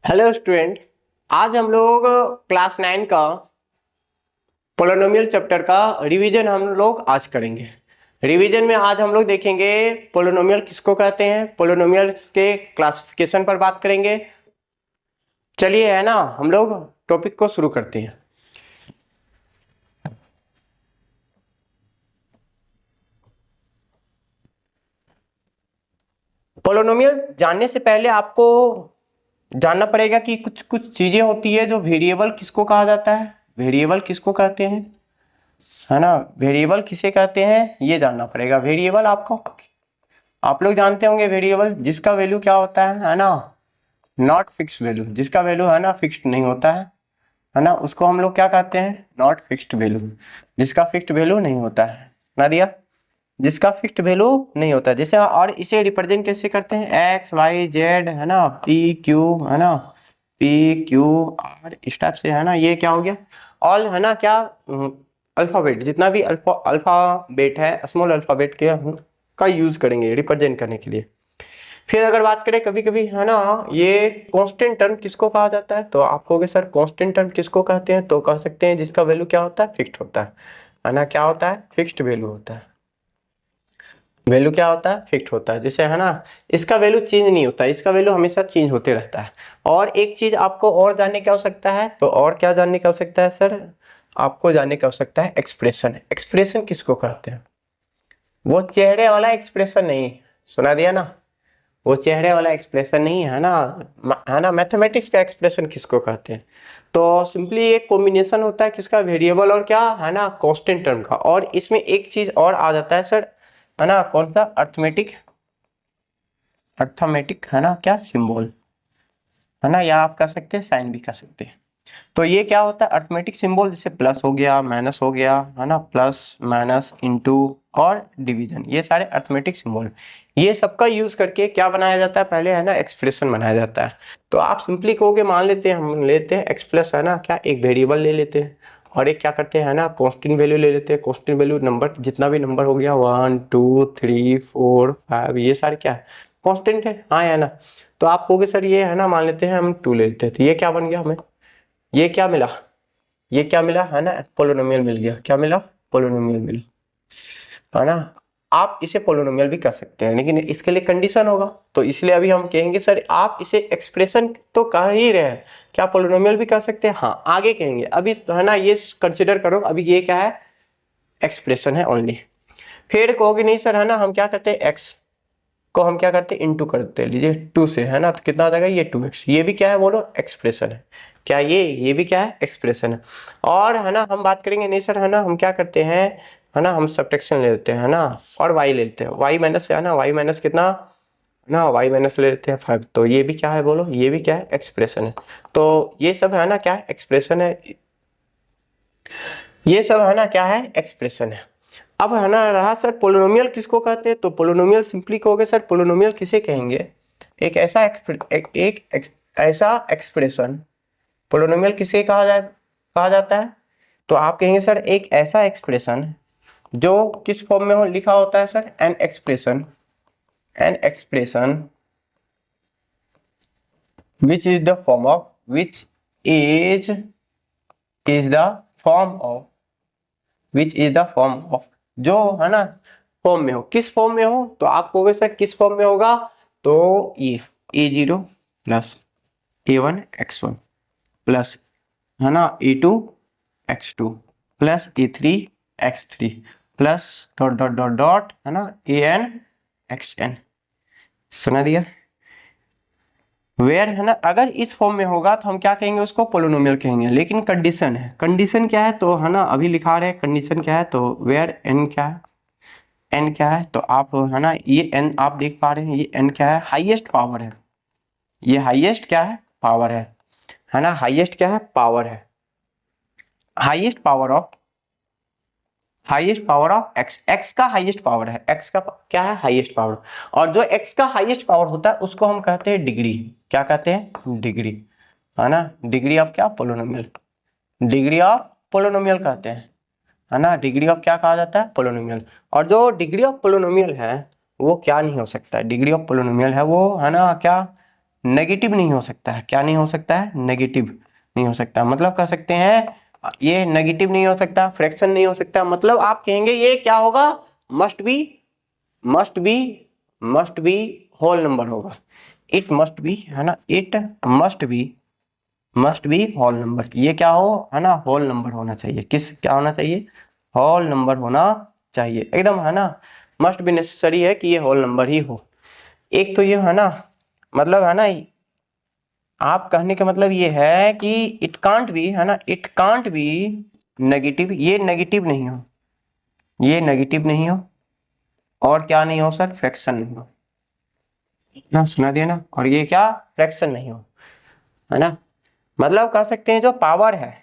Hello student. आज हम लोग क्लास 9 का पोलिनोमियल चैप्टर का रिवीजन हम लोग आज करेंगे। रिवीजन में आज हम लोग देखेंगे पोलिनोमियल किसको कहते हैं, पोलिनोमियल के क्लासिफिकेशन पर बात करेंगे। चलिए है ना, हम लोग टॉपिक को शुरू करते हैं। पोलिनोमियल जानने से पहले आपको जानना पड़ेगा कि कुछ कुछ चीजें होती है जो वेरिएबल किसको कहा जाता है, वेरिएबल किसको कहते हैं, है ना। वेरिएबल किसे कहते हैं ये जानना पड़ेगा। वेरिएबल आपको आप लोग जानते होंगे, वेरिएबल जिसका वैल्यू क्या होता है ना, नॉट फिक्स वैल्यू, जिसका वैल्यू है ना फिक्स्ड नहीं होता है ना, उसको हम लोग क्या कहते हैं, नॉट फिक्स्ड वैल्यू। जिसका फिक्स्ड वैल्यू नहीं होता है ना दिया, जिसका फिक्स्ड वैल्यू नहीं होता है। जैसे और इसे रिप्रेजेंट कैसे करते हैं, एक्स वाई जेड है ना, पी क्यू है ना, पी क्यू आर इस टाइप से है ना। ये क्या हो गया, ऑल है ना, क्या अल्फाबेट, जितना भी अल्फाबेट है, स्मॉल अल्फाबेट के का यूज करेंगे रिप्रेजेंट करने के लिए। फिर अगर बात करें कभी कभी है ना, ये कांस्टेंट टर्म किसको कहा जाता है, तो आप कहोगे सर कांस्टेंट टर्म किसको कहते हैं, तो कह सकते हैं जिसका वैल्यू क्या होता है, फिक्स्ड होता है ना। क्या होता है, फिक्स्ड वैल्यू होता है। वैल्यू क्या होता है, फिक्स्ड होता है। जैसे है ना, इसका वैल्यू चेंज नहीं होता, इसका वैल्यू हमेशा चेंज होते रहता है। और एक चीज आपको और जानने की आवश्यकता है, तो और क्या जानने की आवश्यकता है सर, आपको जानने की आवश्यकता है एक्सप्रेशन। एक्सप्रेशन किसको कहते हैं, वो चेहरे वाला एक्सप्रेशन नहीं, सुना दिया ना, वो चेहरे वाला एक्सप्रेशन नहीं है ना, है ना। मैथमेटिक्स का एक्सप्रेशन किसको कहते हैं, तो सिंपली एक कॉम्बिनेशन होता है किसका, वेरिएबल और क्या है ना, कांस्टेंट टर्म का। और इसमें एक चीज और आ जाता है सर, है ना, कौन सा, अर्थमेटिक, अर्थमेटिक है ना, क्या सिंबल है ना, या आप कह सकते हैं साइन भी कह सकते हैं। तो ये क्या होता है, अर्थमेटिक सिंबल, जैसे प्लस हो गया, माइनस हो गया है ना, प्लस माइनस इनटू और डिवीजन, ये सारे अर्थमेटिक सिंबल, ये सबका यूज करके क्या बनाया जाता है, पहले है ना एक्सप्रेशन बनाया जाता है। तो आप सिंपली कहोगे, मान लेते हैं, हम लेते हैं एक्स प्लस है ना, क्या एक वेरिएबल ले लेते हैं, और एक क्या करते हैं ना, कांस्टेंट वैल्यू ले लेते हैं। कांस्टेंट वैल्यू नंबर, जितना भी नंबर हो गया 1 2 3 4 5, ये सारे क्या है, कांस्टेंट है, हाँ या ना। तो आप कहोगे सर ये है ना, मान लेते हैं हम 2 ले लेते हैं, तो ये क्या बन गया हमें, ये क्या मिला, ये क्या मिला है ना, पोलिनोमियल मिल गया। क्या मिला, पोलिनोमियल मिला है ना। आप इसे पोलिनोमियल भी कर सकते हैं, लेकिन इसके लिए कंडीशन होगा, तो इसलिए अभी हम कहेंगे सर आप इसे एक्सप्रेशन तो कह ही रहे हैं, क्या पोलिनोमियल भी कर सकते हैं, हाँ आगे कहेंगे। अभी तो है ना ये कंसिडर करो, अभी ये क्या है, एक्सप्रेशन है ओनली। फिर कहोगे नहीं सर है ना, हम क्या करते हैं, एक्स को हम क्या करते हैं, इनटू करते हैं, लीजिए 2 से है ना, तो कितना आ जाएगा, ये 2x, ये भी क्या है बोलो, एक्सप्रेशन है। क्या ये भी क्या है, एक्सप्रेशन है। और है ना हम बात करेंगे, नहीं सर है ना, हम क्या करते हैं, है ना, हम सब्ट्रैक्शन ले लेते हैं ना, और y ले लेते हैं, y माइनस है ना, y माइनस कितना ना, y माइनस ले लेते हैं 5, तो ये भी क्या है बोलो, ये भी क्या है, एक्सप्रेशन है। तो ये सब है ना क्या है, एक्सप्रेशन है, ये सब है ना क्या है, एक्सप्रेशन है। अब है ना रहा सर पोलिनोमियल किसको कहते हैं, तो पोलिनोमियल सिंपली कहोगे सर, पोलिनोमियल किसे कहेंगे, एक ऐसा ऐसा एक्सप्रेशन, पोलिनोमियल किसे कहा जाता है, तो आप कहेंगे सर एक ऐसा एक्सप्रेशन जो किस फॉर्म में लिखा होता है sir, an expression, an expression which is the form of, which is the form of, which is the form of, जो है ना फॉर्म में हो, किस फॉर्म में हो, तो आप कहोगे सर किस फॉर्म में होगा, तो ये a0 plus a1 x1 plus है ना a2 x2 plus a3 x3 plus dot dot dot dot है ना an xn, सुना दिया। वेयर है ना, अगर इस फॉर्म में होगा तो हम क्या कहेंगे, उसको पोलिनोमियल कहेंगे। लेकिन कंडीशन है, कंडीशन क्या है, तो है ना अभी लिखा रहे कंडीशन क्या है, तो वेयर n क्या है, n क्या है, तो आप है ना ये n आप देख पा रहे हैं, ये n क्या है, हाईएस्ट पावर है, ये हाईएस्ट क्या है, पावर है ना, हाईएस्ट क्या है, पावर है, highest power of, highest power of x, x का हाईएस्ट पावर है, x का क्या है, हाईएस्ट पावर। और जो x का हाईएस्ट पावर होता है उसको हम कहते हैं डिग्री, क्या कहते हैं, डिग्री, है ना, डिग्री ऑफ क्या, पोलिनोमियल, डिग्री ऑफ पोलिनोमियल कहते हैं, है ना, डिग्री ऑफ क्या कहा जाता है, पोलिनोमियल। और जो डिग्री ऑफ पोलिनोमियल है वो क्या नहीं हो सकता है, डिग्री ऑफ पोलिनोमियल है वो है ना क्या, नेगेटिव नहीं हो सकता है। क्या नहीं हो सकता है? नेगेटिव नहीं हो सकता। मतलब कह सकते हैं ये नेगेटिव नहीं हो सकता, फ्रैक्शन नहीं हो सकता। मतलब आप कहेंगे ये क्या होगा? Must be must be must be whole number होगा। इट मस्ट बी, है ना, it must be whole number. ये क्या हो, है ना, होल नंबर होना चाहिए। किस क्या होना चाहिए? होल नंबर होना चाहिए एकदम, है ना। मस्ट बी नेसेसरी है कि ये होल नंबर ही हो। एक तो ये है ना, मतलब है ना, आप कहने का मतलब ये है कि इट कांट बी, है ना, इट कांट बी नेगेटिव। ये नेगेटिव नहीं हो, ये नेगेटिव नहीं हो, और क्या नहीं हो सर? फ्रैक्शन नहीं हो ना, सुना दिया ना। और ये क्या? फ्रैक्शन नहीं हो, है ना। मतलब कह सकते हैं जो पावर है,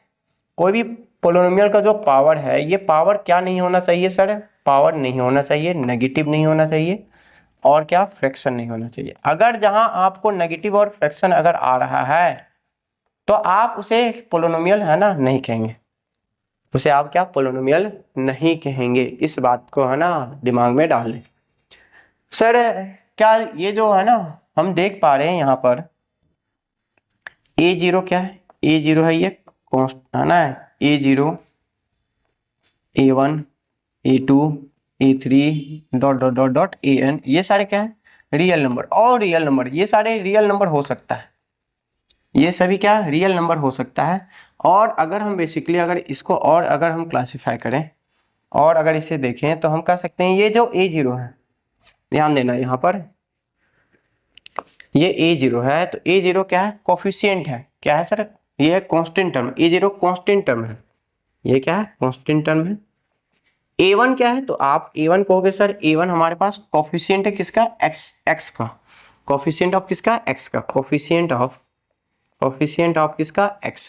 कोई भी पोलिनोमियल का जो पावर है, ये पावर क्या नहीं होना चाहिए सर? पावर नहीं होना चाहिए, नेगेटिव नहीं होना चाहिए, और क्या? फ्रैक्शन नहीं होना चाहिए। अगर जहां आपको नेगेटिव और फ्रैक्शन अगर आ रहा है तो आप उसे पोलिनोमियल, है ना, नहीं कहेंगे। उसे आप क्या? पोलिनोमियल नहीं कहेंगे। इस बात को, है ना, दिमाग में डाल लें। सर क्या ये जो है ना, हम देख पा रहे हैं यहाँ पर a0 क्या है? a0 है, ये कॉन्स्ट, है ना, a0 a1 a2 a3 dot dot dot dot an, ये सारे क्या है? Real number. और रियल नंबर, ये सारे रियल नंबर हो सकता है, ये सभी क्या? रियल नंबर हो सकता है। और अगर हम बेसिकली अगर इसको और अगर हम क्लासिफाई करें और अगर इसे देखें तो हम कह सकते हैं ये जो a0 है, ध्यान देना यहाँ पर, ये a0 है तो a0 क्या है? कोफिशिएंट है। क्या है सर? ये है constant term. a0 constant term है। ये क्या है? कांस्टेंट टर्म है। a1 क्या है? तो आप a1 कहोगे सर, a1 हमारे पास कोफिशिएंट है किसका? x का। कोफिशिएंट ऑफ किसका? x का। कोफिशिएंट ऑफ किसका? x।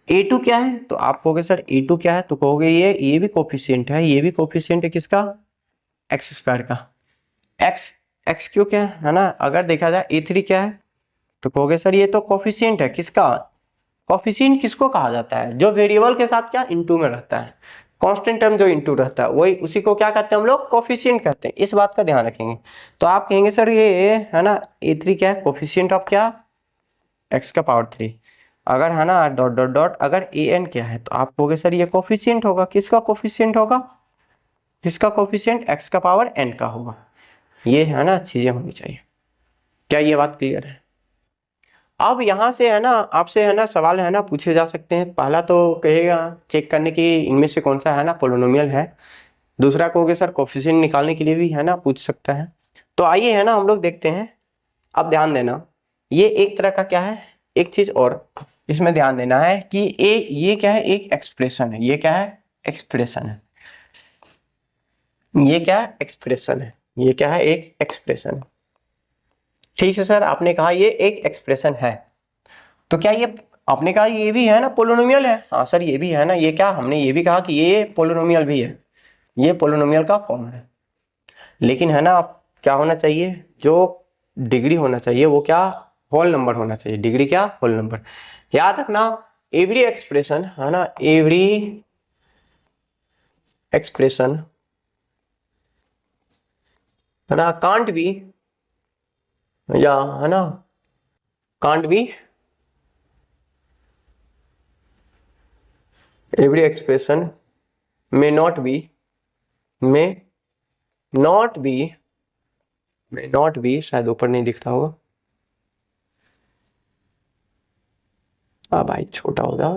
a2 क्या है? तो आप कहोगे सर a2 क्या है? तो कहोगे ये भी कोफिशिएंट है, ये भी कोफिशिएंट है किसका? x स्क्वायर का। x क्यों क्या है ना? अगर देखा जाए a3 क्या है? तो कहोगे सर ये तो कोफिशिएंट है किसका? कोफिशिएंट किसको कहा जाता है? जो वेरिएबल के साथ क्या? इनटू में रहता है। कांस्टेंट टर्म जो इनटू रहता है वही, उसी को क्या कहते हैं हम लोग? कोफिशिएंट कहते हैं। इस बात का ध्यान रखेंगे। तो आप कहेंगे सर ये, है ना, a3 क्या है? कोफिशिएंट ऑफ क्या? x का पावर 3। अगर, है ना, डॉट डॉट डॉट, अगर an क्या है तो आप कहोगे सर ये कोफिशिएंट होगा। किसका कोफिशिएंट होगा? जिसका कोफिशिएंट x का पावर n का होगा। ये, है ना, चीजें होनी चाहिए। क्या ये बात क्लियर है? अब यहाँ से, है ना, आपसे, है ना, सवाल, है ना, पूछे जा सकते हैं। पहला तो कहेगा चेक करने की इनमें से कौन सा, है ना, पोलिनोमियल है। दूसरा कहोगे सर कोफिशिएंट निकालने के लिए भी, है ना, पूछ सकता है। तो आइए, है ना, हम लोग देखते हैं। अब ध्यान देना, ये एक तरह का क्या है? एक चीज और इसमें ध्यान देना है कि ये क्या है? एक एक्सप्रेशन है। ये क्या है? एक्सप्रेशन है। ये क्या है? एक्सप्रेशन है। ये क्या है? एक एक्सप्रेशन है। ठीक है सर, आपने कहा ये एक एक्सप्रेशन है, तो क्या ये, आपने कहा ये भी है ना पोलिनोमियल है? हाँ सर ये भी है ना। ये क्या, हमने ये भी कहा कि ये पोलिनोमियल भी है, ये पोलिनोमियल का फॉर्म है। लेकिन, है ना, आप क्या होना चाहिए? जो डिग्री होना चाहिए वो क्या? होल नंबर होना चाहिए। डिग्री क्या? Whole number. याद रखना, एवरी एक्सप्रेशन, है ना, एवरी एक्सप्रेशन, है ना, कांट बी, या, है ना, can't be, every expression may not be, may not be, may not be, शायद ऊपर नहीं दिख रहा होगा। हाँ भाई, छोटा होगा,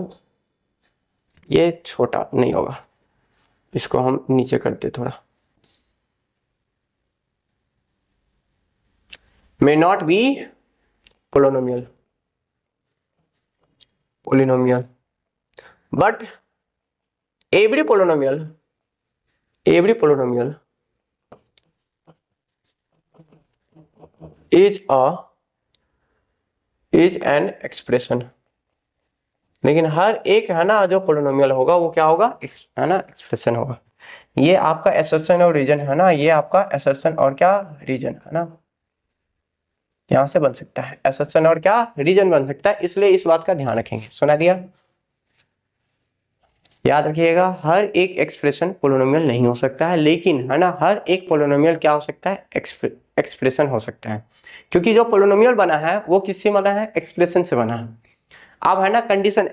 ये छोटा नहीं होगा, इसको हम नीचे करते थोड़ा। may not be polynomial, but every polynomial is an expression। लेकिन हर एक, है ना, जो पोलिनोमियल होगा वो क्या होगा? है ना, एक्सप्रेशन होगा। ये आपका असर्शन और रीजन, है ना, ये आपका असर्शन और क्या? रीजन, है ना, यहां से बन सकता है असर्शन और क्या? रीजन बन सकता है। इसलिए इस बात का ध्यान रखेंगे। सुना दिया? याद रखिएगा, हर एक एक्सप्रेशन पोलिनोमियल नहीं हो सकता है, लेकिन, है ना, हर एक पोलिनोमियल क्या हो सकता है? एक्सप्रेशन हो सकता है, क्योंकि जो पोलिनोमियल बना है वो किससे बना है, एक्सप्रेशन से बना है। अब है ना कंडीशन,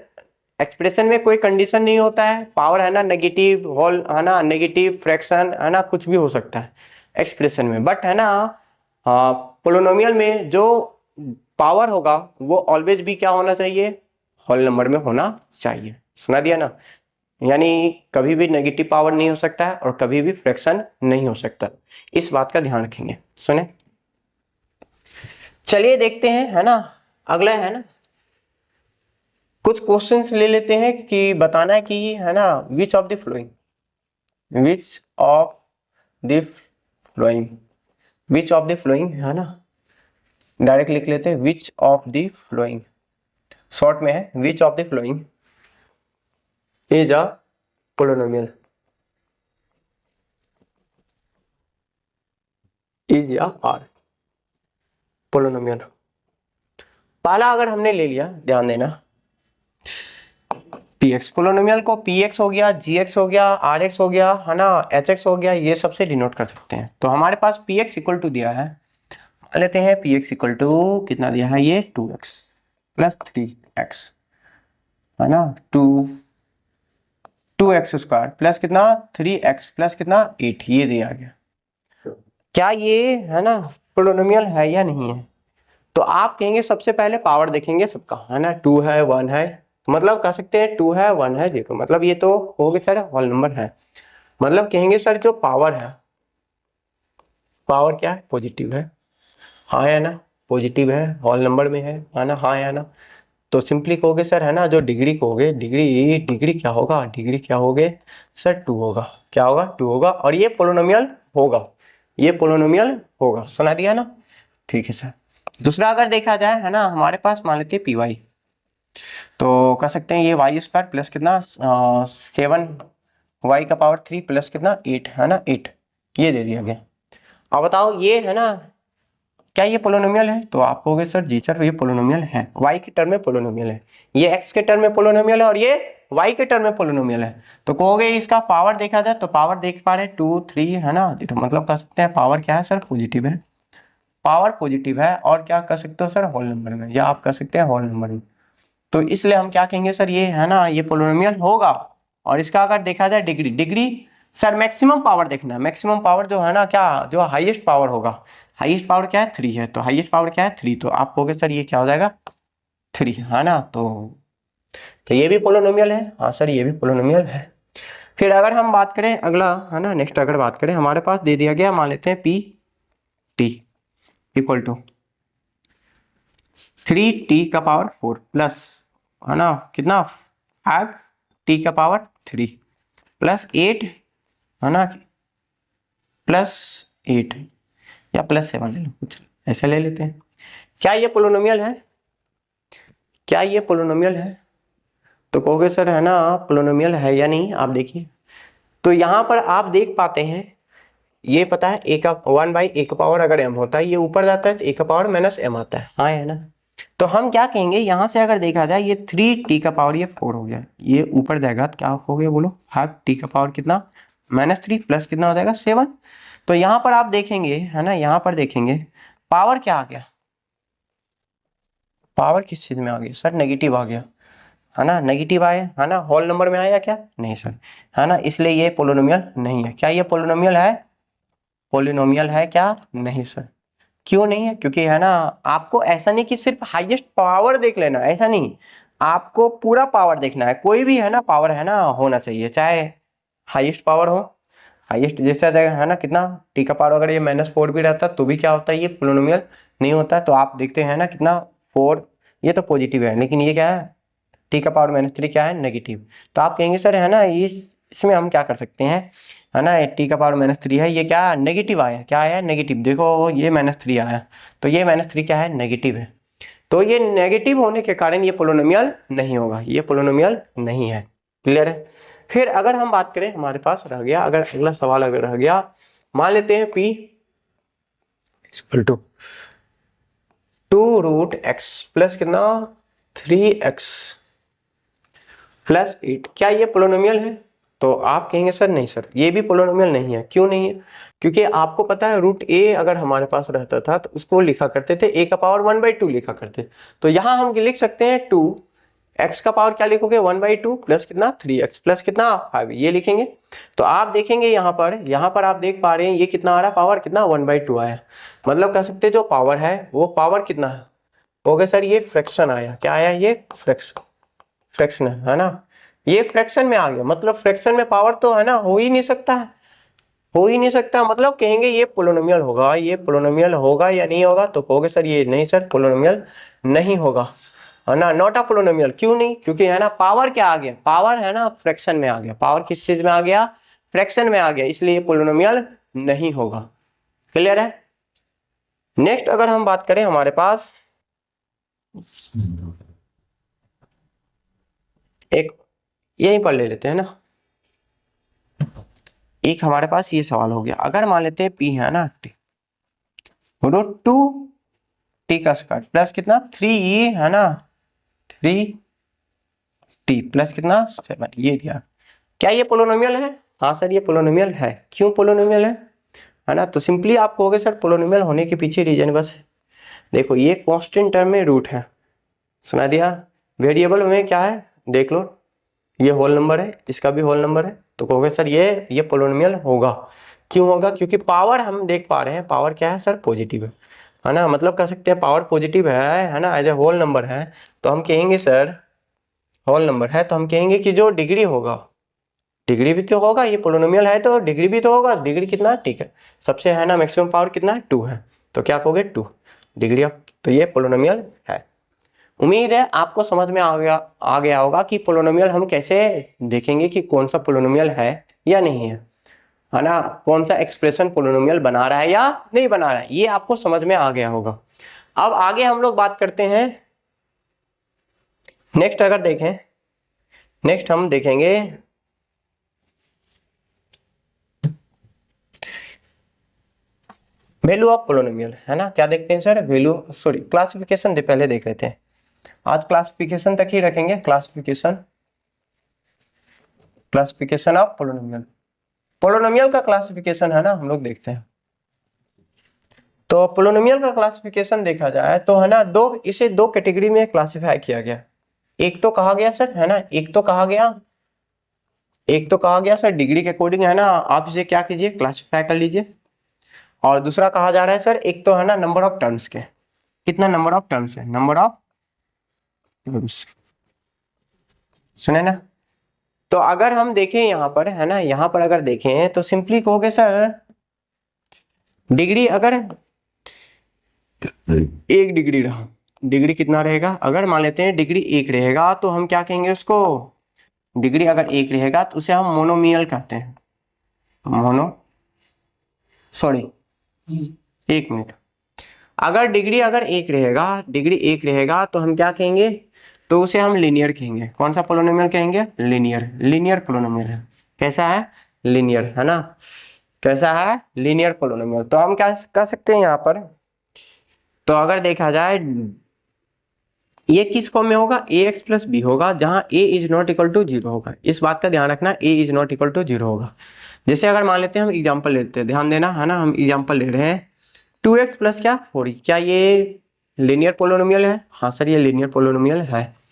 एक्सप्रेशन में कोई कंडीशन नहीं होता है, पावर है ना नेगेटिव, होल है ना नेगेटिव, फ्रैक्शन है ना, कुछ भी हो सकता है एक्सप्रेशन में, बट है ना पोलिनोमियल में जो पावर होगा वो ऑलवेज भी क्या होना चाहिए, होल नंबर में होना चाहिए। सुना दिया ना, यानी कभी भी नेगेटिव पावर नहीं हो सकता है और कभी भी फ्रैक्शन नहीं हो सकता, इस बात का ध्यान रखेंगे। सुने, चलिए देखते हैं, है ना अगला है ना कुछ क्वेश्चंस ले लेते हैं कि बताना है कि है ना which of the flowing, which of the flowing, which of the flowing है ना, डायरेक्ट लिख लेते हैं which of the flowing, short में है which of the following is a polynomial, is या आर पोलिनोमियल। पहला अगर हमने ले लिया, ध्यान देना, px, पोलिनोमियल को px हो गया, gx हो गया, rx हो गया, है ना hx हो गया, ये सबसे डिनोट कर सकते हैं। तो हमारे पास px इक्वल टू दिया है, मान लेते हैं px इक्वल टू कितना दिया है, ये 2x प्लस 3x है ना, 2x स्क्वायर प्लस कितना 3x प्लस कितना 8, ये दिया गया। क्या ये है ना पोलिनोमियल है या नहीं है? तो आप कहेंगे सबसे पहले पावर देखेंगे सबका, है ना 2 है 1 है, मतलब कह सकते हैं 2 है 1 है 0, मतलब ये तो हो गया सर होल नंबर है, मतलब कहेंगे सर जो पावर है, पावर क्या है, पॉजिटिव है, हाँ है ना, पॉजिटिव है, होल नंबर में है ना, हाँ है ना। तो सिंपली कहोगे सर है ना जो डिग्री कहोगे, डिग्री डिग्री क्या होगा, डिग्री क्या होगे सर 2 होगा, क्या होगा 2 होगा, और ये पोलिनोमियल होगा, ये पोलिनोमियल होगा। सुना दिया ना, ठीक है सर। दूसरा अगर देखा जाए है ना, हमारे पास मान लेते हैं पी वाई, तो कह सकते हैं ये वाई स्क्वायर प्लस कितना 7 वाई का पावर 3 प्लस कितना 8 है ना 8, ये दे दिया गया। अब बताओ ये है ना क्या ये पोलिनोमियल है? तो आप कहोगे सर जी सर ये पोलिनोमियल है, y के टर्म में पोलिनोमियल है, ये x के टर्म में पोलिनोमियल है और ये y के टर्म में पोलिनोमियल है। तो कहोगे इसका पावर देखा जाए तो पावर देख पा रहे 2 3 है ना, तो मतलब कह सकते हैं पावर क्या है सर, पॉजिटिव है, पावर पॉजिटिव है, और क्या कह सकते हो सर होल नंबर में, या आप कह सकते हैं होल नंबर में। तो इसलिए हम क्या कहेंगे सर, ये है ना ये पोलिनोमियल होगा। और इसका अगर देखा जाए degree, degree sir maximum power देखना है, मैक्सिमम पावर जो है ना क्या, जो हाईएस्ट पावर होगा, हाईएस्ट पावर क्या है 3 है, तो हाईएस्ट पावर क्या है 3, तो आप कहोगे सर ये क्या हो जाएगा 3 है ना। तो ये भी पोलिनोमियल है, हाँ सर ये भी पोलिनोमियल है। फिर अगर हम बात करें अगला है ना नेक्स्ट, अगर बात करें हमारे पास दे दिया गया, मान लेते हैं P T equal to 3t का पावर 4 प्लस है ना कितना 5t का पावर 3 प्लस 8 है ना प्लस 8 या प्लस 7 ले लो, कुछ ऐसे ले लेते हैं। क्या ये पोलिनोमियल है, क्या ये पोलिनोमियल है? तो कहोगे सर है ना पोलिनोमियल है या नहीं, आप देखिए। तो यहाँ पर आप देख पाते हैं, ये पता है a का 1/a का पावर अगर m होता है, ये ऊपर जाता है तो a का पावर माइनस m आता है, हाँ है ना। तो हम क्या कहेंगे यहाँ से अगर देखा जाए, ये 3t का पावर ये 4 हो गया, ये ऊपर जाएगा तो क्या हो गया बोलो, 5t का पावर कितना -3 प्लस कितना हो जाएगा 7। तो यहाँ पर आप देखेंगे है ना, यहाँ पर देखेंगे पावर क्या आ गया, पावर किस चीज में आ गया सर, नेगेटिव आ गया, है ना नेगेटिव आया है ना, होल नंबर में आया क्या, नहीं सर, है ना, इसलिए ये पोलिनोमियल नहीं है। क्या ये पोलिनोमियल है, पोलिनोमियल है क्या, नहीं सर। क्यों नहीं है, क्योंकि है ना आपको ऐसा नहीं कि सिर्फ हाईएस्ट पावर देख लेना, ऐसा नहीं, आपको पूरा पावर देखना है, कोई भी है ना पावर है ना होना चाहिए, चाहे हाईएस्ट पावर हो, हाईएस्ट जैसा है ना कितना टी का पावर, अगर ये -4 भी रहता तो भी क्या होता है, ये पोलिनोमियल नहीं होता। तो आप देखते हैं ना कितना 4, ये तो पॉजिटिव है, लेकिन ये क्या है टी का पावर -3 क्या है नेगेटिव। तो आप कहेंगे सर है ना इसमें हम क्या कर सकते हैं, है ना टी का पावर -3 है, ये क्या नेगेटिव आया, क्या आया नेगेटिव, देखो ये -3 आया, तो ये -3 क्या है नेगेटिव है, तो ये नेगेटिव होने के कारण ये पोलिनोमियल नहीं होगा, ये पोलिनोमियल नहीं है। क्लियर है। फिर अगर हम बात करें, हमारे पास रह गया अगर अगला सवाल अगर रह गया, मान लेते हैं p equal to 2√x plus कितना 3x प्लस 8, क्या ये पोलिनोमियल है? तो आप कहेंगे सर नहीं सर ये भी पोलिनोमियल नहीं है। क्यों नहीं है? क्योंकि आपको पता है रूट ए अगर हमारे पास रहता था तो उसको लिखा करते थे a का पावर 1/2 लिखा करते। तो यहाँ हम लिख सकते हैं 2, x का पावर क्या लिखोगे 1/2 प्लस कितना 3x प्लस कितना 5 ये लिखेंगे। तो आप देखेंगे यहाँ पर आप देख पा रहे हैं ये कितना आ रहा है, पावर कितना 1/2 आया। मतलब कह सकते हैं जो पावर है वो पावर कितना है हो गया सर, ये फ्रैक्शन आया। क्या आया? ये फ्रैक्शन है ना, ये फ्रैक्शन में आ गया। मतलब फ्रैक्शन में पावर तो है ना हो ही नहीं सकता है, हो ही नहीं सकता। मतलब कहेंगे ये पोलिनोमियल होगा, ये पोलिनोमियल होगा या नहीं होगा? तो कहोगे सर ये नहीं सर पोलिनोमियल नहीं होगा, है ना, नॉट अ पोलिनोमियल। क्यों नहीं? क्योंकि है ना पावर क्या आ गया, पावर है ना फ्रैक्शन में आ गया। पावर किस चीज में आ गया? फ्रैक्शन में आ गया, इसलिए पोलिनोमियल नहीं होगा। क्लियर है? नेक्स्ट अगर हम बात करें हमारे पास एक यहीं पर ले लेते हैं ना, एक हमारे पास ये सवाल हो गया। अगर मान लेते हैं p है ना √2 t का स्क्वायर प्लस कितना 3e है ना 3t प्लस कितना 7 ये दिया। क्या ये पोलिनोमियल है? हाँ सर ये पोलिनोमियल है। क्यों पोलिनोमियल है ना? तो सिंपली आप कहोगे सर पोलिनोमियल होने के पीछे रीजन बस देखो, ये कांस्टेंट टर्म में रूट है, सुना दिया। वेरिएबल में क्या है देख लो, ये होल नंबर है, इसका भी होल नंबर है। तो कहोगे सर ये पोलिनोमियल होगा। क्यों होगा? क्योंकि पावर हम देख पा रहे हैं, पावर क्या है सर पॉजिटिव है ना। मतलब कह सकते हैं पावर पॉजिटिव है ना, एज ए होल नंबर है। तो हम कहेंगे सर होल नंबर है तो हम कहेंगे कि जो डिग्री होगा, डिग्री भी तो होगा, ये पोलिनोमियल है तो डिग्री भी तो होगा। डिग्री कितना? ठीक है, सबसे है ना मैक्सिमम पावर कितना है 2 है। तो क्या कहोगे 2 डिग्री ऑफ, तो ये पोलिनोमियल है। उम्मीद है आपको समझ में आ गया होगा कि पोलिनोमियल हम कैसे देखेंगे कि कौन सा पोलिनोमियल है या नहीं है ना, कौन सा एक्सप्रेशन पोलिनोमियल बना रहा है या नहीं बना रहा है, ये आपको समझ में आ गया होगा। अब आगे हम लोग बात करते हैं नेक्स्ट। अगर देखें नेक्स्ट हम देखेंगे वैल्यू ऑफ पोलिनोमियल, है ना। क्या देखते हैं सर? वैल्यू, सॉरी क्लासिफिकेशन पहले देख लेते हैं। आज क्लासिफिकेशन तक ही रखेंगे, क्लासिफिकेशन ऑफ पोलिनोमियल। पोलिनोमियल का क्लासिफिकेशन है ना हम लोग देखते हैं। तो पोलिनोमियल का क्लासिफिकेशन देखा जाए तो है ना इसे दो कैटेगरी में क्लासिफाई किया गया। एक तो कहा गया सर है ना, एक तो कहा गया सर डिग्री के अकॉर्डिंग, है ना, आप इसे क्या कीजिए क्लासिफाई कर लीजिए। और दूसरा कहा जा रहा है सर एक तो है ना नंबर ऑफ टर्म्स के, कितना नंबर ऑफ टर्म्स है, नंबर ऑफ टर्म्स, सुने ना। तो अगर हम देखें यहाँ पर है ना, यहाँ पर अगर देखें तो सिंपली कहोगे सर डिग्री अगर 1 डिग्री रहा, डिग्री कितना रहेगा? अगर मान लेते हैं डिग्री 1 रहेगा तो हम क्या कहेंगे उसको, डिग्री अगर 1 रहेगा तो उसे हम मोनोमियल कहते हैं। एक मिनट, अगर डिग्री 1 रहेगा, डिग्री 1 रहेगा तो हम क्या कहेंगे, तो उसे हम लीनियर कहेंगे। कौन सा पोलिनोमियल कहेंगे? लीनियर पोलिनोमियल है। कैसा है? लीनियर, है ना। कैसा है? Linear polynomial. तो हम क्या कह सकते हैं यहाँ पर, तो अगर देखा जाए ये किस फॉर्म में होगा, ax प्लस बी होगा, जहां a is not equal to 0 होगा। इस बात का ध्यान रखना, a is not equal to 0 होगा। जैसे अगर मान लेते हैं हम एग्जांपल लेते हैं, ध्यान देना है ना, हम एग्जांपल ले रहे हैं 2x प्लस क्या 4e, क्या ये लीनियर पोलिनोमियल है? हाँ सर ये लीनियर पोलिनोमियल है।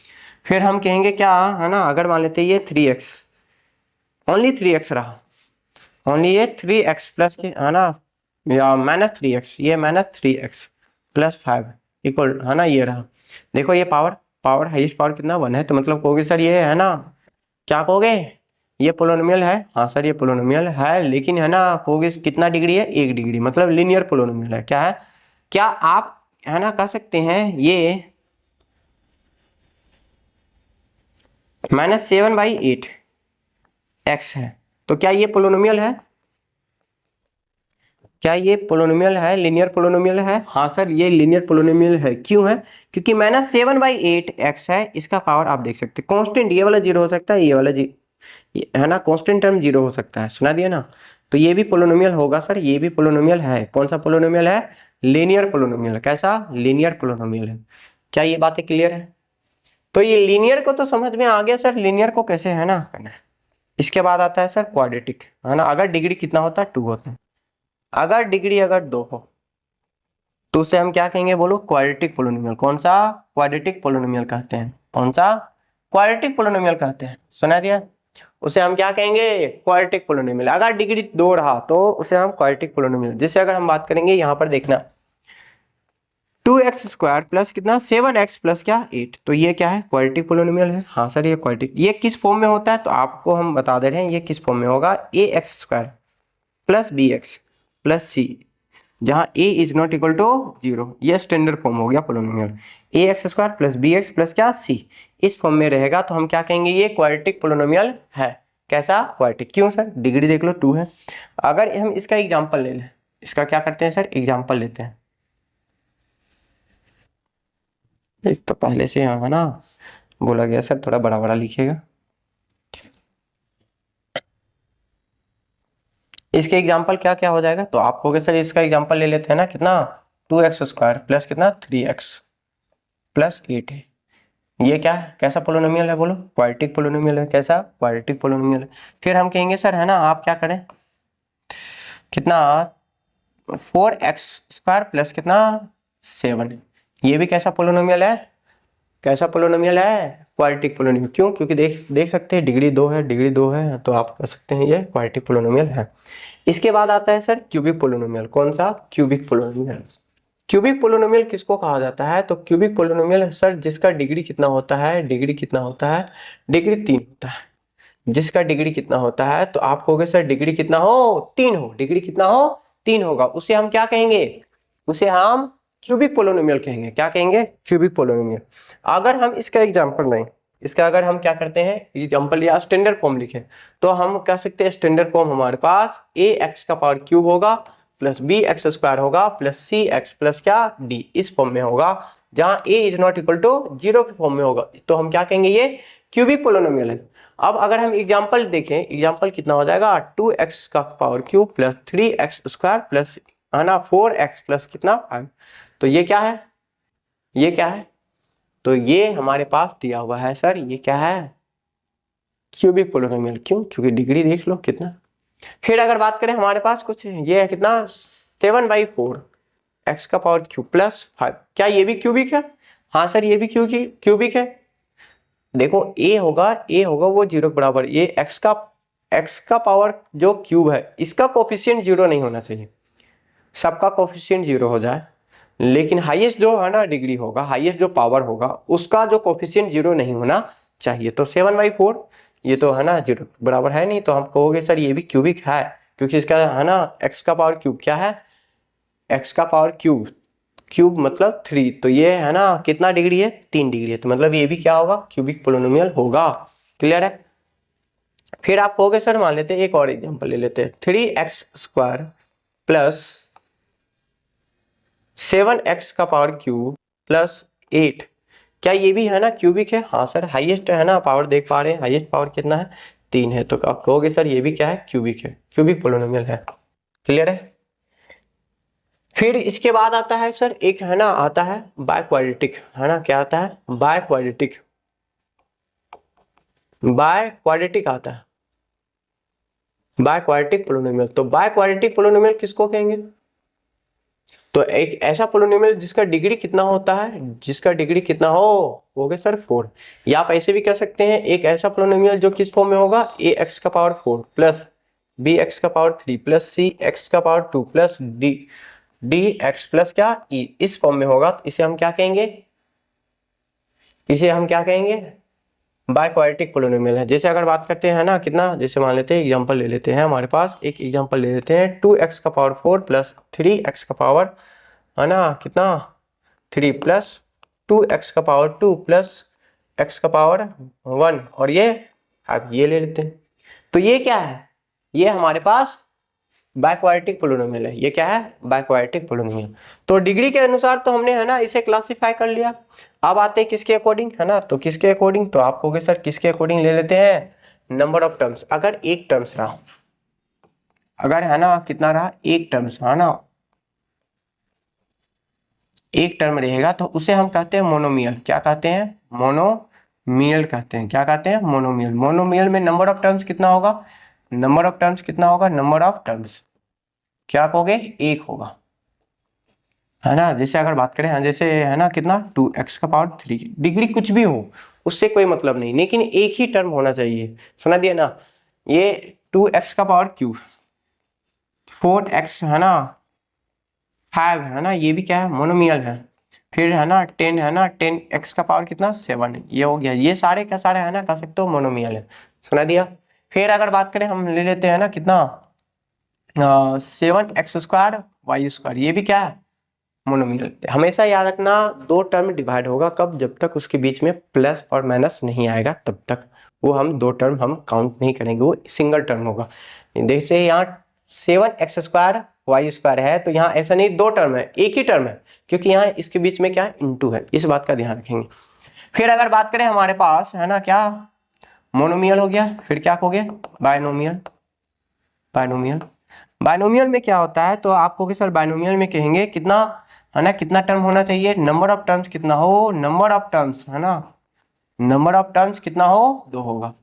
फिर हम कहेंगे क्या, है ना, अगर मान लेते हैं ये 3x, ओनली 3x रहा, ओनली ये 3x प्लस के, है ना, या -3x, ये -3x प्लस 5 इक्वल, है ना, ये रहा। देखो ये पावर हाईएस्ट पावर कितना 1 है। तो मतलब कहोगे सर ये है ना, क्या कहोगे, ये पोलिनोमियल है। हाँ सर ये पोलिनोमियल है, लेकिन है ना कहोगे कितना डिग्री है? 1 डिग्री, मतलब लीनियर पोलिनोमियल है। क्या है? क्या आप है ना कह सकते हैं ये -7/8 x है, तो क्या ये पोलिनोमियल है? क्या ये पोलिनोमियल है, लीनियर पोलिनोमियल है? हाँ सर ये लीनियर पोलिनोमियल है। क्यों है? क्योंकि -7/8 x है, इसका पावर आप देख सकते हैं कांस्टेंट, ये वाला 0 हो सकता है, ये वाला है ना, कांस्टेंट टर्म 0 हो सकता है, सुना दिया ना। तो ये भी पोलिनोमियल होगा सर, ये भी पोलिनोमियल है। कौन सा पोलिनोमियल है? Linear polynomial. कैसा? लीनियर पोलिनोमियल है। क्या ये बातें क्लियर है? तो ये लीनियर को तो समझ में आ गया सर, लीनियर को कैसे है ना करना है। इसके बाद आता है सर क्वाड्रेटिक, है ना, अगर डिग्री कितना होता है 2 होता है। अगर डिग्री अगर 2 हो तो उसे हम क्या कहेंगे बोलो, क्वाड्रेटिक पोलिनोमियल। कौन सा? क्वाड्रेटिक पोलिनोमियल कहते हैं। कौन सा? क्वाड्रेटिक पोलिनोमियल कहते हैं। सुना दिया? उसे हम क्या कहेंगे? Quadratic polynomial. अगर डिग्री 2 रहा तो उसे हम क्वाड्रेटिक पोलिनोमियल। जैसे अगर हम बात करेंगे यहाँ पर देखना 2x² प्लस कितना 7x प्लस क्या 8, तो ये क्या है? क्वाड्रेटिक पोलिनोमियल है। हाँ सर ये क्वाड्रेटिक। ये किस फॉर्म में होता है तो आपको हम बता दे रहे हैं ये किस फॉर्म में होगा। ax² plus bx plus c, जहां a is not equal to 0, ये स्टैंडर्ड फॉर्म हो गया polynomial. ax² plus bx plus क्या c इस फॉर्म में रहेगा तो हम क्या कहेंगे? ये क्वाड्रेटिक पोलिनोमियल है। कैसा? क्वाड्रेटिक। क्यों सर? डिग्री देख लो 2 है। अगर हम इसका एग्जांपल ले लें, इसका क्या करते हैं सर? एग्जांपल लेते हैं। एक तो पहले से है ना बोला गया सर थोड़ा बड़ा बड़ा लिखिएगा। इसके एग्जांपल क्या क्या हो जाएगा तो आप कहोगे सर इसका एग्जांपल ले लेते हैं ना, कितना 2x² प्लस कितना 3x प्लस 8 है। ये क्या है? कैसा पोलिनोमियल है बोलो? क्वाड्रेटिक पोलिनोमियल है। कैसा? क्वाड्रेटिक पोलिनोमियल है। फिर हम कहेंगे सर है ना आप क्या करें, कितना 4x² प्लस कितना 7, ये भी कैसा पोलिनोमियल है? कैसा पोलिनोमियल है? Quadratic polynomial. क्यों? क्योंकि देख सकते हैं डिग्री 2 है, डिग्री 2 है तो आप कह सकते हैं ये क्वाड्रेटिक पोलिनोमियल है। इसके बाद आता है सर क्यूबिक पोलिनोमियल। कौन सा? Cubic polynomial. क्यूबिक पोलिनोमियल किसको कहा जाता है तो क्यूबिक पोलिनोमियल सर जिसका डिग्री कितना होता है? डिग्री कितना होता है? डिग्री 3 होता है। जिसका डिग्री कितना होता है तो आप कहोगे सर डिग्री कितना हो? 3 हो। डिग्री कितना हो? 3 होगा। उसे हम क्या कहेंगे? उसे हम क्यूबिक पोलिनोमियल कहेंगे। क्या कहेंगे? Cubic polynomial. अगर हम इसका एग्जांपल लें, इसका अगर हम क्या करते हैं एग्जांपल या स्टैंडर्ड फॉर्म लिखें तो हम कह सकते हैं स्टैंडर्ड फॉर्म हमारे पास ax का पावर क्यूब होगा प्लस bx² होगा प्लस cx प्लस क्या d इस फॉर्म में होगा, जहां a is not equal to 0 के फॉर्म में होगा। तो हम क्या कहेंगे? ये क्यूबिक पोलिनोमियल है। अब अगर हम एग्जांपल देखें, एग्जांपल कितना हो जाएगा 2x का power cube plus 3x² plus है ना 4x प्लस कितना 5, तो ये क्या है? ये क्या है? तो ये हमारे पास दिया हुआ है सर, ये क्या है? Cubic polynomial. क्यों? क्योंकि डिग्री देख लो कितना। फिर अगर बात करें हमारे पास कुछ ये है कितना 7/4 x का पावर क्यूब प्लस 5, क्या ये भी क्यूबिक है? हाँ सर ये भी क्यूबिक है। देखो a होगा वो 0 के बराबर, ये x का पावर जो क्यूब है इसका कोफिशिएंट 0 नहीं होना चाहिए, सबका कोफिशिएंट 0 हो जाए, लेकिन हाईएस्ट जो है ना डिग्री होगा, हाईएस्ट जो पावर होगा उसका जो कोफिशिएंट 0 नहीं होना चाहिए। तो 7/4 ये तो है ना 0 बराबर है नहीं, तो हम कहोगे सर ये भी क्यूबिक है क्योंकि इसका है ना x का पावर क्यूब क्या है? x का पावर क्यूब मतलब 3, तो ये है ना कितना डिग्री है? 3 डिग्री है, तो मतलब ये भी क्या होगा? क्यूबिक पोलिनोमियल होगा। क्लियर है? फिर आप कहोगे सर मान लेते हैं एक और एग्जांपल ले लेते हैं 3x² प्लस 7x का पावर क्यूब प्लस 8, क्या ये भी है ना क्यूबिक है? हाँ सर हाईएस्ट है ना पावर देख पा रहे हैं, हाईएस्ट पावर कितना है? 3 है, तो आप कहोगे सर ये भी क्या है? क्यूबिक है, क्यूबिक पोलिनोमियल है। क्लियर है? फिर इसके बाद आता है सर एक है ना आता है बायक्वाड्रेटिक, है ना क्या आता है? बायक्वाड्रेटिक आता है बायक्वाड्रेटिक पोलिनोमियल। तो बायक्वाड्रेटिक पोलिनोमियल किसको कहेंगे? तो एक ऐसा पोलिनोमियल जिसका डिग्री कितना होता है? जिसका डिग्री कितना हो गया सर 4, या आप ऐसे भी कह सकते हैं एक ऐसा पोलिनोमियल जो किस फॉर्म में होगा ax का पावर 4 प्लस bx का पावर 3 प्लस cx का पावर 2 प्लस dx प्लस क्या e इस फॉर्म में होगा, तो इसे हम क्या कहेंगे? इसे हम क्या कहेंगे? बायक्वाड्रेटिक पोलिनोमियल है। जैसे अगर बात करते हैं ना कितना, जैसे मान लेते हैं एग्जांपल ले लेते हैं, हमारे पास एक एग्जांपल ले लेते हैं 2x का पावर 4 प्लस 3x का पावर है ना कितना 3 प्लस 2x का पावर 2 प्लस x का पावर 1, और ये आप ये ले लेते हैं। तो ये क्या है? ये हमारे पास बायक्वाड्रेटिक पोलिनोमियल है। ये क्या है? बायक्वाड्रेटिक पोलिनोमियल। तो डिग्री के अनुसार तो हमने है ना इसे क्लासिफाई कर लिया। अब आते हैं किसके अकॉर्डिंग, है ना, तो किसके अकॉर्डिंग, तो आप कहोगे सर किसके अकॉर्डिंग ले लेते हैं? Number of terms. अगर एक टर्म्स रहा, अगर है ना कितना रहा? एक टर्म्स, है ना एक टर्म रहेगा तो उसे हम कहते हैं मोनोमियल। क्या कहते हैं? मोनोमियल कहते हैं। क्या कहते हैं? मोनोमियल। मोनोमियल में नंबर ऑफ टर्म्स कितना होगा? नंबर ऑफ टर्म्स कितना होगा? नंबर ऑफ टर्म्स क्या कहोगे? एक होगा, है ना। जैसे अगर बात करें, हाँ, जैसे है ना कितना 2x⁻3, डिग्री कुछ भी हो उससे कोई मतलब नहीं, लेकिन एक ही टर्म होना चाहिए। सुना दिया ना, ये 2x⁻3, 4x है ना, 5 है ना, ये भी क्या है? मोनोमियल है। फिर है ना 10 है ना, 10x⁻ कितना 7, ये हो गया। ये सारे क्या सारे है ना, कह सकते हो मोनोमियल है। सुना दिया। फिर अगर बात करें, हम ले लेते हैं ना कितना 7x²y², ये भी क्या है? मोनोमियल। हमेशा याद रखना, दो टर्म डिवाइड होगा कब? जब तक उसके बीच में प्लस और माइनस नहीं आएगा तब तक वो हम दो टर्म हम काउंट नहीं करेंगे, वो सिंगल टर्म होगा। जैसे यहाँ 7x² y² है, तो यहाँ ऐसा नहीं दो टर्म है, एक ही टर्म है, क्योंकि यहाँ इसके बीच में क्या है? इनटू है। इस बात का ध्यान रखेंगे। फिर अगर बात करें हमारे पास है ना क्या, मोनोमियल हो गया, फिर क्या हो गया? बायनोमियल। बायनोमियल, बायनोमियल में क्या होता है? तो आप कहोगे सर बायनोमियल में कहेंगे कितना है ना, कितना टर्म होना चाहिए? नंबर ऑफ टर्म्स कितना हो? नंबर ऑफ टर्म्स है ना, नंबर ऑफ टर्म्स कितना हो? दो होगा।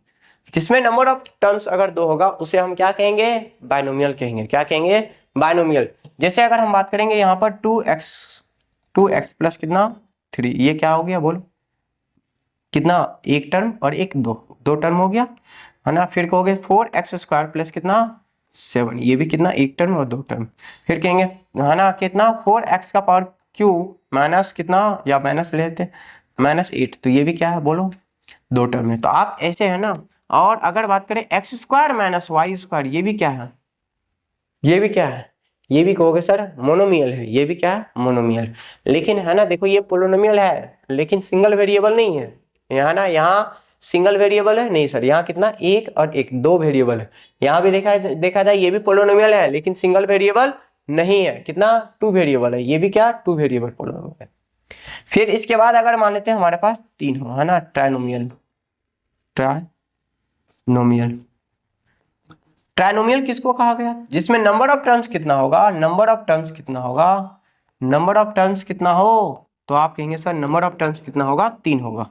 जिसमें नंबर ऑफ टर्म्स अगर दो होगा उसे हम क्या कहेंगे? बायनोमियल कहेंगे। क्या कहेंगे? बायनोमियल। जैसे अगर हम बात करेंगे यहाँ पर 2x प्लस कितना 3, ये क्या हो गया? बोलो कितना? एक टर्म और एक दो टर्म हो गया, है ना। फिर कहोगे 4x² प्लस कितना 7, ये भी कितना? एक टर्म और दो टर्म। फिर कहेंगे है ना कितना 4x⁻³ माइनस कितना, या माइनस लेते -8, तो ये भी क्या है? बोलो दो टर्म है। तो आप ऐसे है ना। और अगर बात करें x² - y², ये भी क्या है? ये भी क्या है? ये भी कहोगे सर मोनोमियल है। ये भी क्या है? मोनोमियल। लेकिन है ना देखो, ये पोलिनोमियल है लेकिन सिंगल वेरिएबल नहीं है। यहाँ ना, यहाँ सिंगल वेरिएबल है नहीं सर, यहाँ कितना? एक और एक, दो वेरिएबल है। यहाँ भी देखा जाए ये भी पोलिनोमियल है लेकिन सिंगल वेरिएबल नहीं है। कितना? टू वेरिएबल है। ये भी क्या? टू वेरिएबल पोलिनोमियल है। फिर इसके बाद अगर मान लेते हैं हमारे पास तीन हो, है ना, ट्राइनोमियल। ट्राइनोमियल, ट्राइनोमियल किसको कहा गया? जिसमें नंबर ऑफ टर्म्स कितना होगा? नंबर ऑफ टर्म्स कितना होगा? नंबर ऑफ टर्म्स कितना हो? तो आप कहेंगे सर नंबर ऑफ टर्म्स कितना होगा? तीन होगा।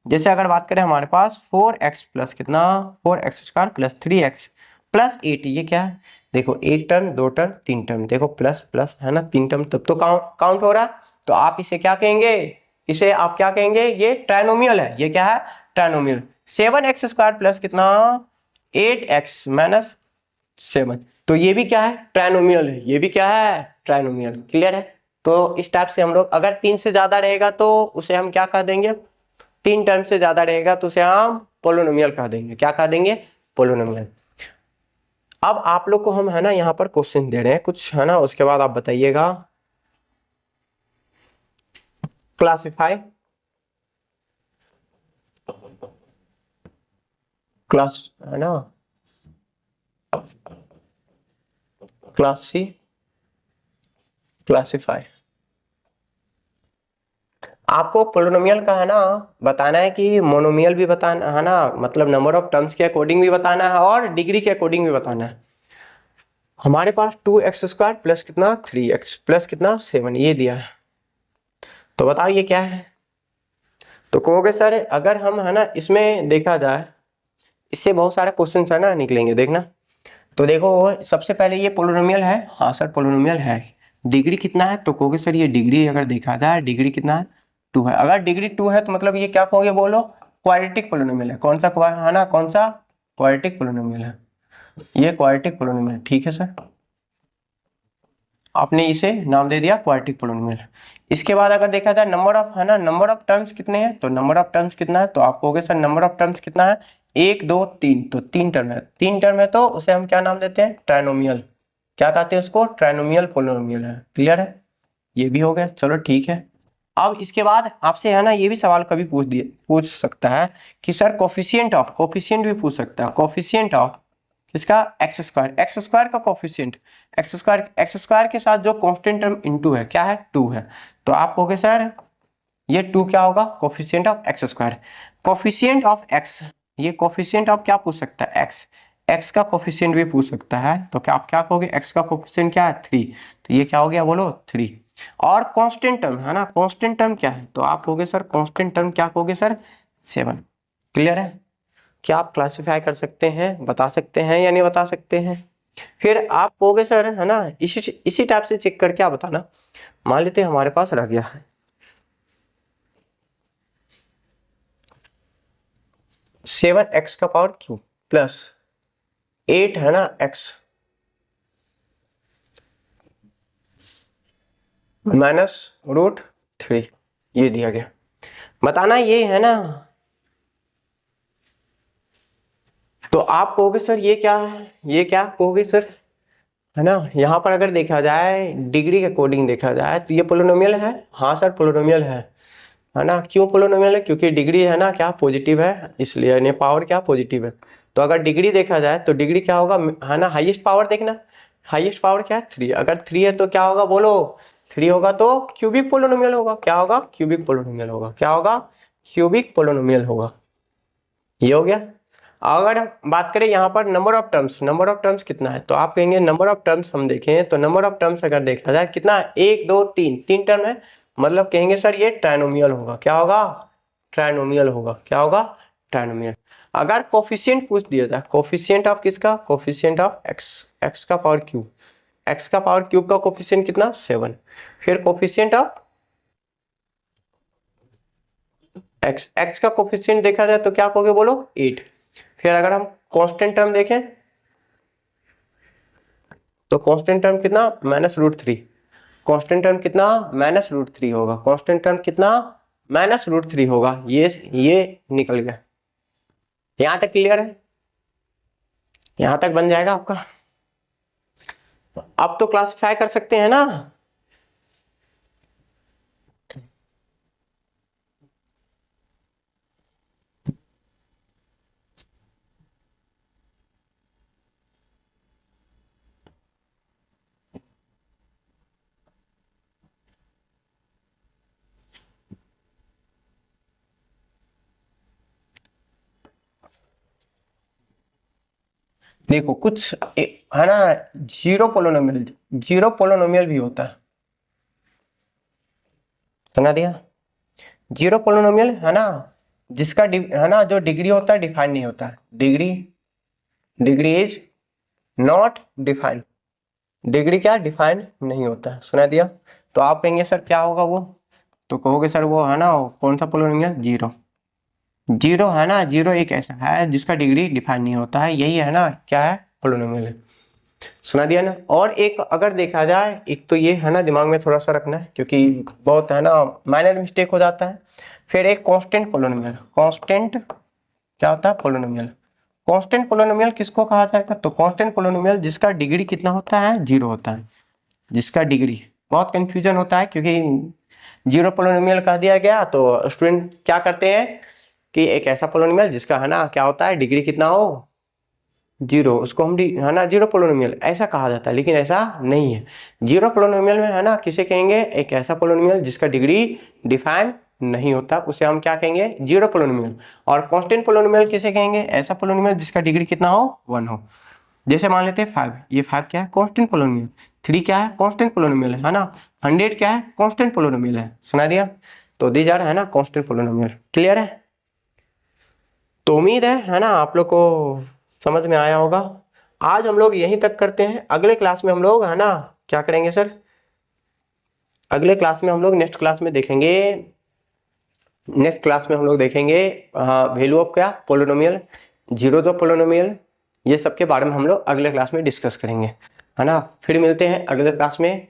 जैसे अगर बात करें हमारे पास 4x प्लस कितना 4x² प्लस 3x प्लस 8, ये क्या है? देखो एक टर्म, दो टर्म, तीन टर्म, देखो प्लस प्लस है ना, तीन टर्म, तब तो काउंट हो रहा है। तो आप इसे क्या कहेंगे? इसे आप क्या कहेंगे? ये ट्राइनोमियल है। ये क्या है? ट्राइनोमियल। 7x² प्लस कितना 8x माइनस 7, तो ये भी क्या है? ट्राइनोमियल है। ये भी क्या है? ट्राइनोमियल। क्लियर है? तो इस टाइप से हम लोग, अगर तीन से ज्यादा रहेगा तो उसे हम क्या कह देंगे? तीन टर्म से ज्यादा रहेगा तो उसे हम पोलिनोमियल कह देंगे। क्या कह देंगे? पोलिनोमियल। अब आप लोग को हम है ना यहाँ पर क्वेश्चन दे रहे हैं कुछ, है ना, उसके बाद आप बताइएगा। क्लासिफाई, क्लास है ना, क्लासिफाई। आपको पोलिनोमियल का है ना बताना है कि मोनोमियल भी बताना है ना, मतलब नंबर ऑफ टर्म्स के अकॉर्डिंग भी बताना है और डिग्री के अकॉर्डिंग भी बताना है। हमारे पास 2x² प्लस कितना 3x प्लस कितना 7, ये दिया है। तो बताओ ये क्या है? तो कहोगे सर अगर हम है ना इसमें देखा जाए, इससे बहुत सारे क्वेश्चन है ना निकलेंगे, देखना। तो देखो सबसे पहले ये पोलिनोमियल है। हाँ सर पोलिनोमियल है। डिग्री कितना है? तो कहोगे सर ये डिग्री अगर देखा जाए, डिग्री कितना है? 2 है। अगर डिग्री 2 है तो मतलब ये क्या कहोगे? बोलो क्वाड्रेटिक पोलिनोमियल है। कौन सा है ना, कौन सा? क्वाड्रेटिक पोलिनोमियल है। ये क्वाड्रेटिक पोलिनोमियल, ठीक है सर, आपने इसे नाम दे दिया क्वाड्रेटिक पोलिनोमियल। इसके बाद अगर देखा जाए नंबर ऑफ है ना, नंबर ऑफ टर्म्स कितने हैं? तो नंबर ऑफ टर्म्स कितना है? तो आप कहोगे सर नंबर ऑफ टर्म्स कितना है? एक दो तीन, तो तीन टर्म है। तीन टर्म है तो उसे हम क्या नाम देते हैं? ट्राइनोमियल। क्या कहते हैं उसको? ट्राइनोमियल पोलिनोमियल है। क्लियर है? ये भी हो गया, चलो ठीक है। अब इसके बाद आपसे है ना ये भी सवाल कभी पूछ सकता है कि सर कोफिशिएंट भी पूछ सकता है। कोफिशिएंट ऑफ किसका? x² का कोफिशिएंट, x² के साथ जो कांस्टेंट टर्म इनटू है, क्या है? 2 है। तो आप कहोगे सर ये 2 क्या होगा? Coefficient of x²। Coefficient of x, ये कोफिशिएंट ऑफ क्या पूछ सकता है? x का कोफिशिएंट भी पूछ सकता है। तो क्या आप क्या कहोगे? x का कोफिशिएंट क्या है? 3, तो ये क्या हो गया? बोलो 3। और कांस्टेंट टर्म है ना, कांस्टेंट टर्म क्या है? तो आप कहोगे सर कांस्टेंट टर्म क्या कहोगे सर? 7। क्लियर है? क्या आप क्लासिफाई कर सकते हैं, बता सकते हैं या नहीं बता सकते हैं? फिर आप कहोगे सर है ना इसी टाइप से चेक करके आप बताना। मान लेते हैं हमारे पास रह गया है 7x का पावर क्यूब प्लस 8 है ना x माइनस √3 ये दिया गया। बताना ये है ना। तो आप कहोगे सर ये क्या है, ये क्या कहोगे सर है ना। यहाँ पर अगर देखा जाए डिग्री के अकॉर्डिंग देखा जाए तो ये पोलिनोमियल है। हाँ सर पोलिनोमियल है ना। क्यों पोलिनोमियल है? क्योंकि डिग्री है ना क्या पॉजिटिव है, इसलिए यानी पावर क्या पॉजिटिव है। तो अगर डिग्री देखा जाए तो डिग्री क्या होगा है ना, हाईएस्ट पावर देखना। हाईएस्ट पावर क्या है 3। अगर 3 है तो क्या होगा बोलो, 3 होगा तो क्यूबिक पोलिनोमियल होगा। क्या होगा? क्यूबिक पोलिनोमियल होगा। क्या होगा? क्यूबिक पोलिनोमियल होगा। ये हो गया। अगर बात करें यहाँ पर number of terms, number of terms कितना है तो आप कहेंगे नंबर ऑफ टर्म्स हम देखें तो नंबर ऑफ टर्म्स अगर देखा जाए कितना 1 2 3 3 टर्म है, मतलब कहेंगे सर ये ट्राइनोमियल होगा। क्या होगा? ट्राइनोमियल होगा। क्या होगा? ट्राइनोमियल। अगर कोफिशिएंट पूछ दिया जाए, कोफिशिएंट ऑफ किसका? कोफिशिएंट ऑफ एक्स, एक्स का पावर क्यूब, एक्स का पावर क्यूब का कोफिशिएंट कितना 7। फिर कोफिशिएंट ऑफ एक्स, एक्स का कोफिशिएंट देखा जाए तो क्या कहोगे बोलो 8। फिर अगर हम कांस्टेंट टर्म देखें तो कांस्टेंट टर्म कितना -√3। कांस्टेंट टर्म कितना -√3 होगा। कांस्टेंट टर्म कितना -√3 होगा। ये निकल गया। यहां तक क्लियर है? यहां तक बन जाएगा आपका। अब तो क्लासिफाई कर सकते हैं ना। देखो कुछ है ना जीरो पोलिनोमियल भी होता है। सुना दिया? जीरो पोलिनोमियल है ना जिसका है ना जो डिग्री होता है डिफाइन नहीं होता है। Degree is not defined. Degree क्या डिफाइन नहीं होता है। सुना दिया? तो आप कहेंगे सर क्या होगा वो, तो कहोगे सर वो है ना कौन सा पोलिनोमियल? जीरो। जीरो है ना, जीरो एक ऐसा है जिसका डिग्री डिफाइन नहीं होता है। यही है ना क्या है? पोलिनोमियल है। सुना दिया ना। और एक अगर देखा जाए, एक तो ये है ना दिमाग में थोड़ा सा रखना है क्योंकि बहुत है ना माइनर मिस्टेक हो जाता है। फिर एक कांस्टेंट पोलिनोमियल। कांस्टेंट क्या होता है? पोलिनोमियल। कांस्टेंट पोलिनोमियल किसको कहा जाएगा? तो कांस्टेंट पोलिनोमियल जिसका डिग्री कितना होता है? जीरो होता है। जिसका डिग्री, बहुत कंफ्यूजन होता है क्योंकि जीरो पोलिनोमियल कह दिया गया तो स्टूडेंट क्या करते हैं कि एक ऐसा पोलिनोमियल जिसका है ना क्या होता है डिग्री कितना हो जीरो, उसको हम है ना जीरो पोलिनोमियल ऐसा कहा जाता है। लेकिन ऐसा नहीं है। जीरो पोलिनोमियल में है ना किसे कहेंगे? एक ऐसा पोलिनोमियल जिसका डिग्री डिफाइन नहीं होता, उसे हम क्या कहेंगे? Zero polynomial. और कांस्टेंट पोलिनोमियल किसे कहेंगे? ऐसा पोलिनोमियल जिसका डिग्री कितना हो 1 हो। जैसे मान लेते हैं 5, ये 5 क्या है? Constant polynomial. 3 क्या है? कांस्टेंट पोलिनोमियल है ना। 100 क्या है? कांस्टेंट पोलिनोमियल है। सुना दिया? तो दी जा रहा है ना कांस्टेंट पोलिनोमियल। क्लियर है? तो उम्मीद है ना आप लोग को समझ में आया होगा। आज हम लोग यहीं तक करते हैं। अगले क्लास में हम लोग है ना क्या करेंगे सर? अगले क्लास में हम लोग नेक्स्ट क्लास में देखेंगे, नेक्स्ट क्लास में हम लोग देखेंगे वैल्यू ऑफ क्या? पोलिनोमियल, जीरो ऑफ पोलिनोमियल, ये सब के बारे में हम लोग अगले क्लास में डिस्कस करेंगे है ना। फिर मिलते हैं अगले क्लास में।